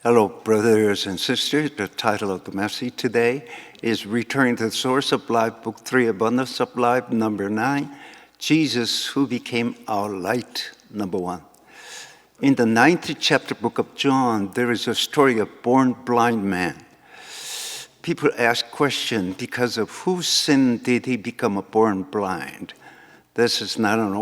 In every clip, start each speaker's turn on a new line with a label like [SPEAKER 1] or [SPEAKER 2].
[SPEAKER 1] Hello, brothers and sisters. The title of the message today is Returning to the Source of Life, Book 3, Abundance of Life, number 9, Jesus who became our light, number 1. In the 9th chapter, book of John, there is a story of born blind man. People ask question, because of whose sin did he become born blind? This is not an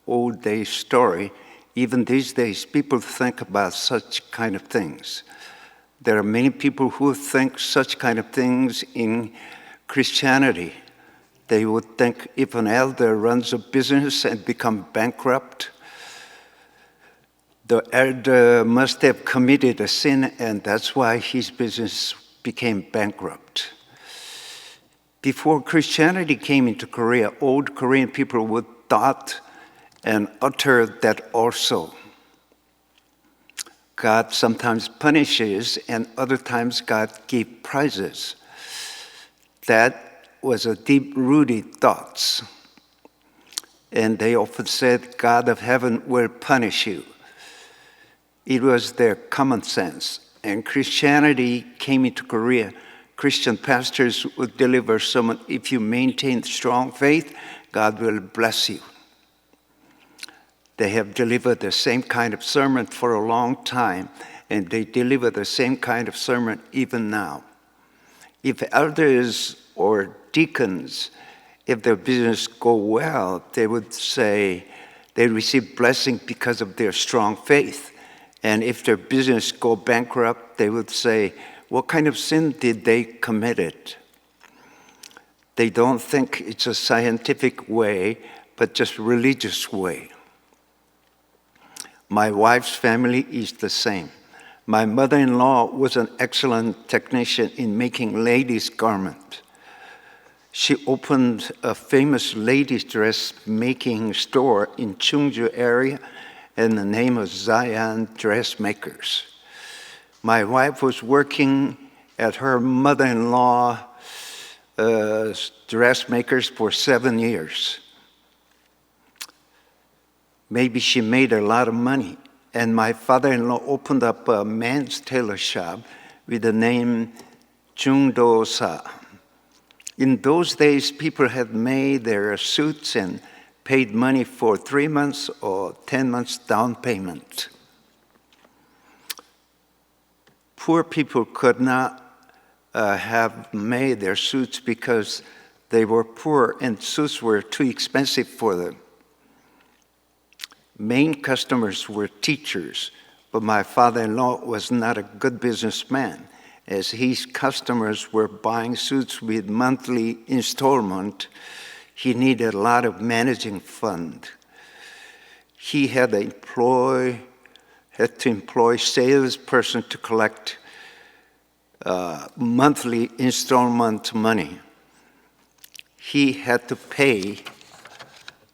[SPEAKER 1] old day story. Even these days, people think about such kind of things. There are many people who think such kind of things in Christianity. They would think if an elder runs a business and becomes bankrupt, the elder must have committed a sin, and that's why his business became bankrupt. Before Christianity came into Korea, old Korean people would thought and utter that also. God sometimes punishes, and other times God gives prizes. That was a deep-rooted thoughts. And they often said, God of heaven will punish you. It was their common sense. And Christianity came into Korea. Christian pastors would deliver someone, if you maintain strong faith, God will bless you. They have delivered the same kind of sermon for a long time, and they deliver the same kind of sermon even now. If elders or deacons, if their business go well, they would say they receive blessing because of their strong faith. And if their business go bankrupt, they would say, what kind of sin did they commit? They don't think it's a scientific way, but just religious way. My wife's family is the same. My mother-in-law was an excellent technician in making ladies' garments. She opened a famous ladies' dress making store in Chungju area in the name of Zion Dressmakers. My wife was working at her mother-in-law dressmakers for 7 years. Maybe she made a lot of money. And my father-in-law opened up a men's tailor shop with the name Jungdo-sa. In those days, people had made their suits and paid money for 3 months or 10 months down payment. Poor people could not have made their suits because they were poor and suits were too expensive for them. Main customers were teachers, but my father-in-law was not a good businessman, as his customers were buying suits with monthly installment. He needed a lot of managing fund. He had to employ salesperson to collect monthly installment money. He had to pay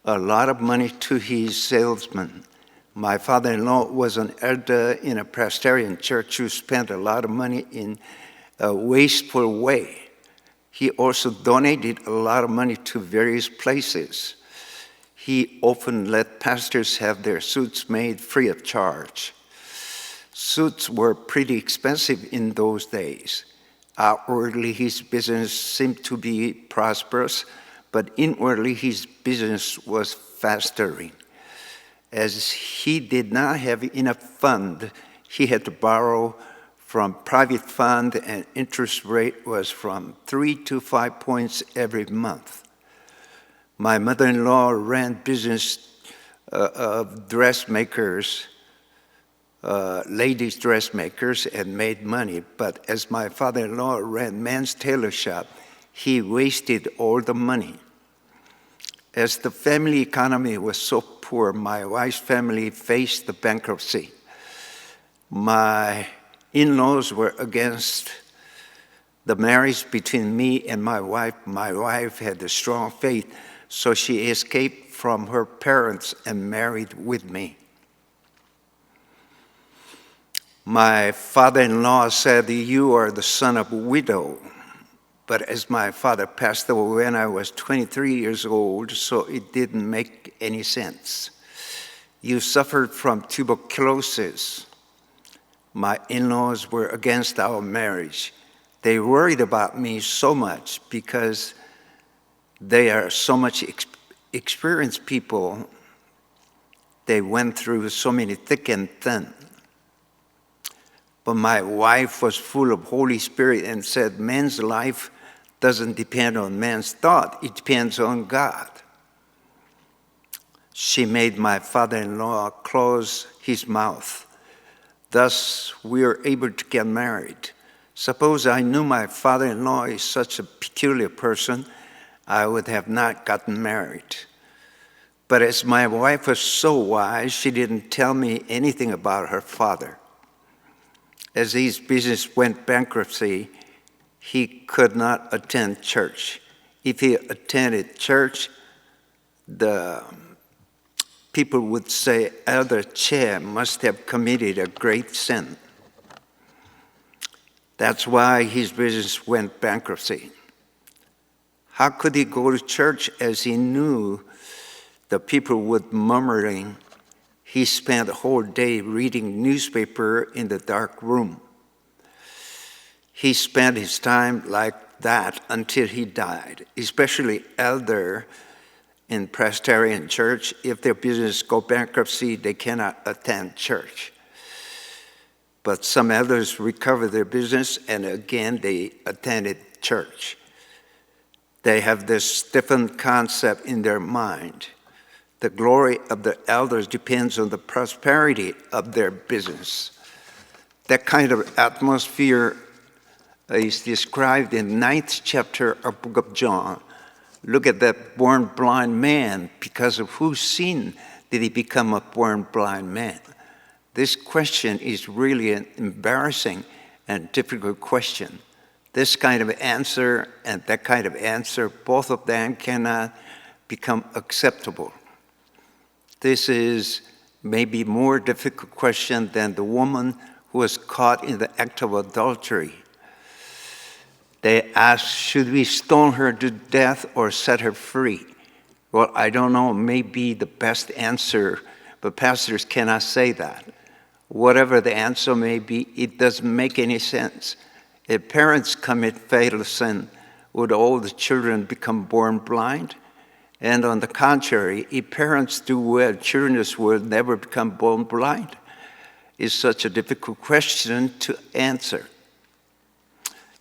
[SPEAKER 1] a lot of money to his salesman. My father-in-law was an elder in a Presbyterian church who spent a lot of money in a wasteful way. He also donated a lot of money to various places. He often let pastors have their suits made free of charge. Suits were pretty expensive in those days. Outwardly, his business seemed to be prosperous, but inwardly his business was festering. As he did not have enough fund, he had to borrow from private fund, and interest rate was from 3 to 5 points every month. My mother-in-law ran business of dressmakers, ladies' dressmakers, and made money. But as my father-in-law ran men's tailor shop, he wasted all the money. As the family economy was so poor, my wife's family faced the bankruptcy. My in-laws were against the marriage between me and my wife. My wife had a strong faith, so she escaped from her parents and married with me. My father-in-law said, "You are the son of a widow." But as my father passed away when I was 23 years old, so it didn't make any sense. You suffered from tuberculosis. My in-laws were against our marriage. They worried about me so much because they are so much experienced people. They went through so many thick and thin. But my wife was full of Holy Spirit and said, man's life doesn't depend on man's thought, it depends on God. She made my father-in-law close his mouth. Thus, we were able to get married. Suppose I knew my father-in-law is such a peculiar person, I would have not gotten married. But as my wife was so wise, she didn't tell me anything about her father. As his business went bankruptcy, he could not attend church. If he attended church, the people would say Elder Che must have committed a great sin. That's why his business went bankruptcy. How could he go to church as he knew the people would murmuring? He spent the whole day reading newspaper in the dark room. He spent his time like that until he died, especially elder in Presbyterian church. If their business go bankruptcy, they cannot attend church. But some elders recovered their business and again they attended church. They have this different concept in their mind. The glory of the elders depends on the prosperity of their business. That kind of atmosphere is described in 9th chapter of book of John. Look at that born blind man. Because of whose sin did he become a born blind man? This question is really an embarrassing and difficult question. This kind of answer and that kind of answer, both of them cannot become acceptable. This is maybe more difficult question than the woman who was caught in the act of adultery. They asked, should we stone her to death or set her free? Well, I don't know, maybe the best answer, but pastors cannot say that. Whatever the answer may be, it doesn't make any sense. If parents commit fatal sin, would all the children become born blind? And on the contrary, if parents do well, children will never become born blind. It's such a difficult question to answer.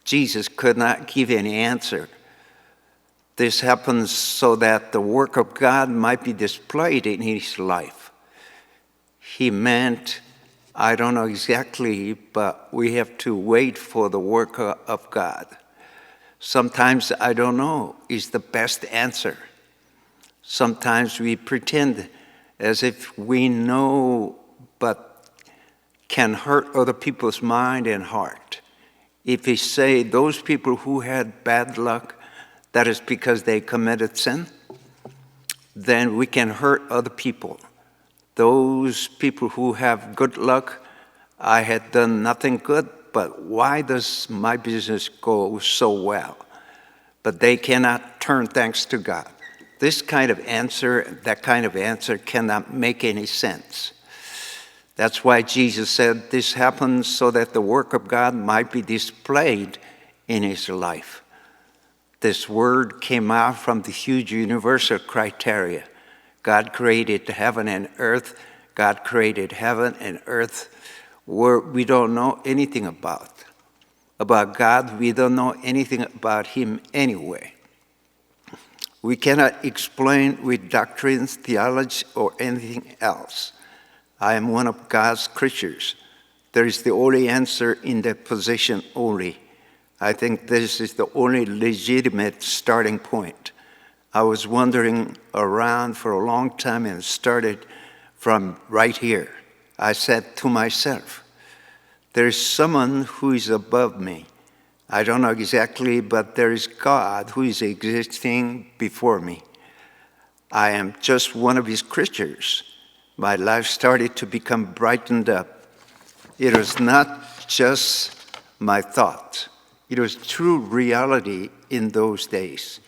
[SPEAKER 1] Jesus could not give any answer. This happens so that the work of God might be displayed in his life. He meant, I don't know exactly, but we have to wait for the work of God. Sometimes I don't know is the best answer. Sometimes we pretend as if we know, but can hurt other people's mind and heart. If we say those people who had bad luck, that is because they committed sin, then we can hurt other people. Those people who have good luck, I had done nothing good, but why does my business go so well? But they cannot turn thanks to God. This kind of answer, that kind of answer cannot make any sense. That's why Jesus said this happens so that the work of God might be displayed in his life. This word came out from the huge universal criteria. God created heaven and earth. God created heaven and earth where we don't know anything about. About God, we don't know anything about him anyway. We cannot explain with doctrines, theology, or anything else. I am one of God's creatures. There is the only answer in that position only. I think this is the only legitimate starting point. I was wandering around for a long time and started from right here. I said to myself, there is someone who is above me. I don't know exactly, but there is God who is existing before me. I am just one of his creatures. My life started to become brightened up. It was not just my thought. It was true reality in those days.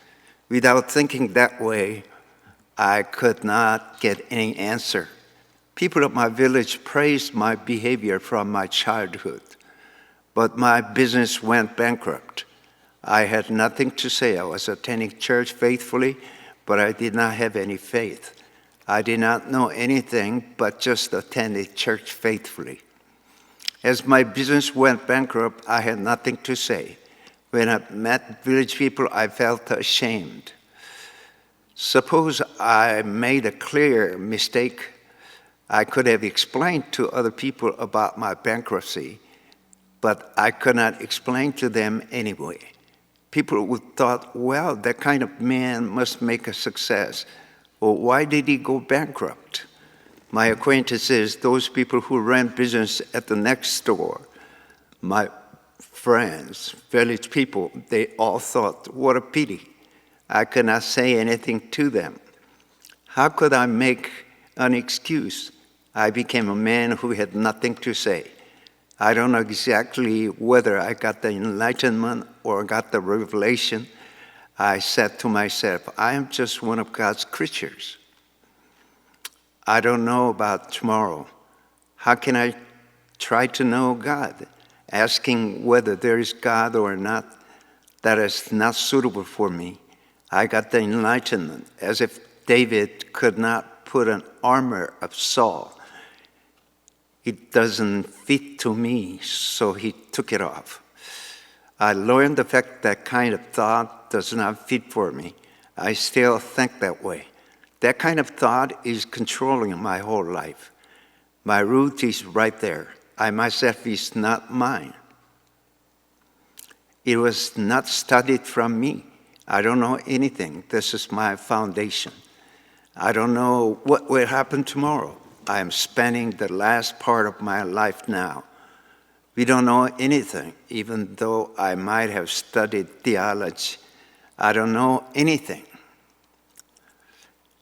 [SPEAKER 1] Without thinking that way, I could not get any answer. People of my village praised my behavior from my childhood, but my business went bankrupt. I had nothing to say. I was attending church faithfully, but I did not have any faith. I did not know anything but just attended church faithfully. As my business went bankrupt, I had nothing to say. When I met village people, I felt ashamed. Suppose I made a clear mistake. I could have explained to other people about my bankruptcy, but I could not explain to them anyway. People would thought, well, that kind of man must make a success. Or why did he go bankrupt? My acquaintances, those people who ran business at the next store, my friends, village people, they all thought, what a pity. I could not say anything to them. How could I make an excuse? I became a man who had nothing to say. I don't know exactly whether I got the enlightenment or got the revelation. I said to myself, I am just one of God's creatures. I don't know about tomorrow. How can I try to know God? Asking whether there is God or not, that is not suitable for me. I got the enlightenment, as if David could not put an armor of Saul. It doesn't fit to me, so he took it off. I learned the fact that kind of thought does not fit for me. I still think that way. That kind of thought is controlling my whole life. My root is right there. I myself is not mine. It was not studied from me. I don't know anything. This is my foundation. I don't know what will happen tomorrow. I am spending the last part of my life now. We don't know anything, even though I might have studied theology. I don't know anything.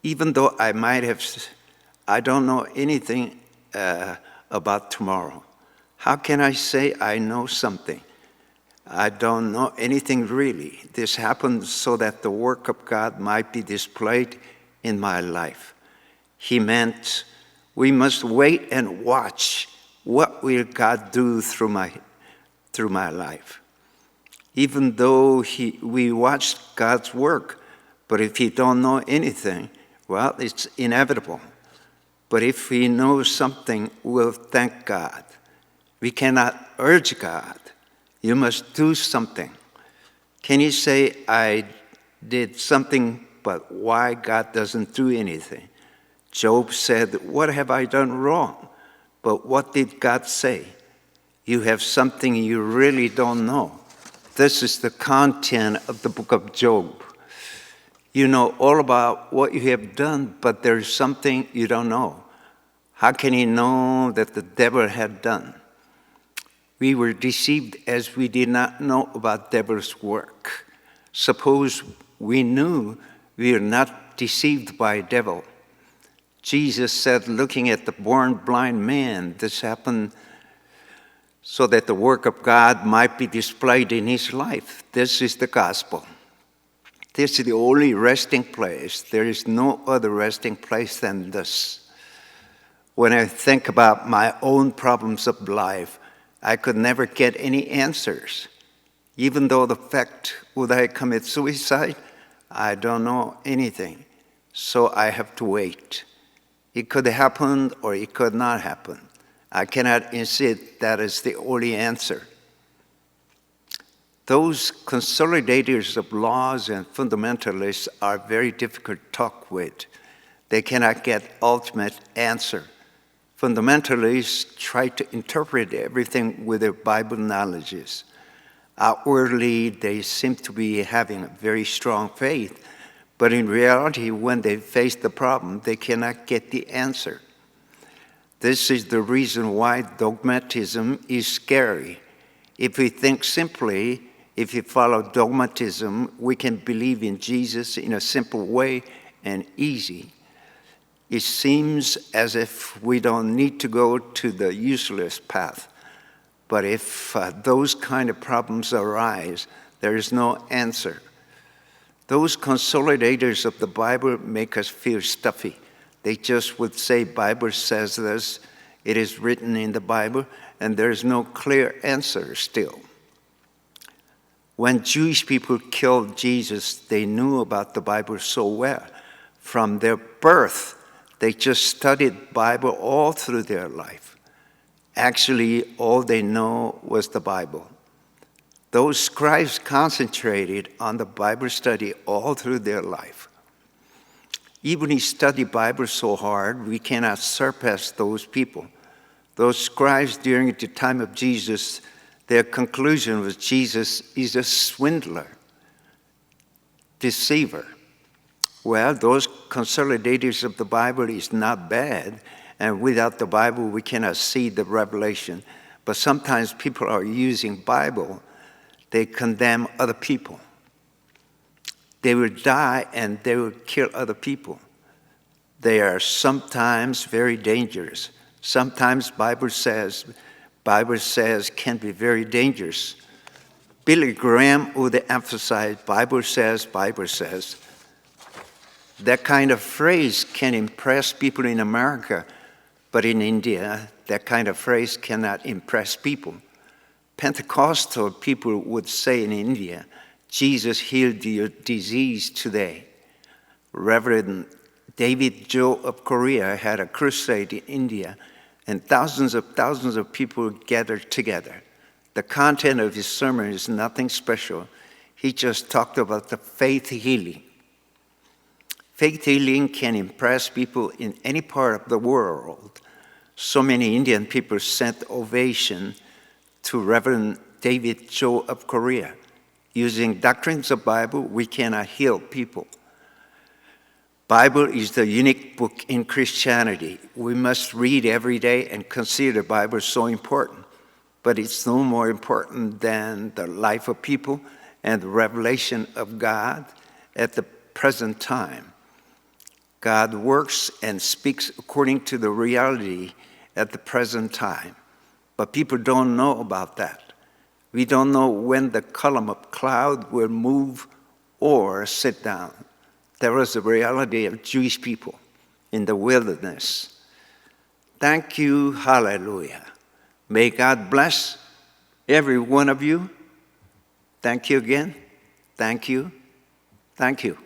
[SPEAKER 1] Even though I don't know anything about tomorrow. How can I say I know something? I don't know anything really. This happened so that the work of God might be displayed in my life. He meant we must wait and watch. What will God do through my life? Even though we watch God's work, but if He don't know anything, well, it's inevitable. But if we know something, we'll thank God. We cannot urge God. You must do something. Can you say, I did something, but why God doesn't do anything? Job said, what have I done wrong? But what did God say? You have something you really don't know. This is the content of the book of Job. You know all about what you have done, but there is something you don't know. How can you know that the devil had done? We were deceived as we did not know about devil's work. Suppose we knew we are not deceived by devil. Jesus said, looking at the born blind man, this happened so that the work of God might be displayed in his life. This is the gospel. This is the only resting place. There is no other resting place than this. When I think about my own problems of life, I could never get any answers. Even though the fact, would I commit suicide? I don't know anything. So I have to wait. It could happen or it could not happen. I cannot insist that is the only answer. Those consolidators of laws and fundamentalists are very difficult to talk with. They cannot get ultimate answer. Fundamentalists try to interpret everything with their Bible knowledges. Outwardly, they seem to be having a very strong faith, but in reality, when they face the problem, they cannot get the answer. This is the reason why dogmatism is scary. If we think simply, if we follow dogmatism, we can believe in Jesus in a simple way and easy. It seems as if we don't need to go to the useless path. But if those kind of problems arise, there is no answer. Those consolidators of the Bible make us feel stuffy. They just would say, Bible says this, it is written in the Bible, and there's no clear answer still. When Jewish people killed Jesus, they knew about the Bible so well. From their birth, they just studied Bible all through their life. Actually, all they know was the Bible. Those scribes concentrated on the Bible study all through their life. Even if we study Bible so hard, we cannot surpass those people. Those scribes during the time of Jesus, their conclusion was Jesus is a swindler, deceiver. Well, those consolidators of the Bible is not bad, and without the Bible, we cannot see the revelation. But sometimes people are using Bible, they condemn other people. They will die and they will kill other people. They are sometimes very dangerous. Sometimes Bible says can be very dangerous. Billy Graham would emphasize, Bible says, Bible says. That kind of phrase can impress people in America, but in India, that kind of phrase cannot impress people. Pentecostal people would say in India, Jesus healed your disease today. Reverend David Joe of Korea had a crusade in India, and thousands of people gathered together. The content of his sermon is nothing special. He just talked about the faith healing. Faith healing can impress people in any part of the world. So many Indian people sent ovation to Reverend David Joe of Korea. Using doctrines of Bible, we cannot heal people. Bible is the unique book in Christianity. We must read every day and consider the Bible so important. But it's no more important than the life of people and the revelation of God at the present time. God works and speaks according to the reality at the present time. But people don't know about that. We don't know when the column of cloud will move or sit down. That was the reality of Jewish people in the wilderness. Thank you, hallelujah. May God bless every one of you. Thank you again. Thank you. Thank you.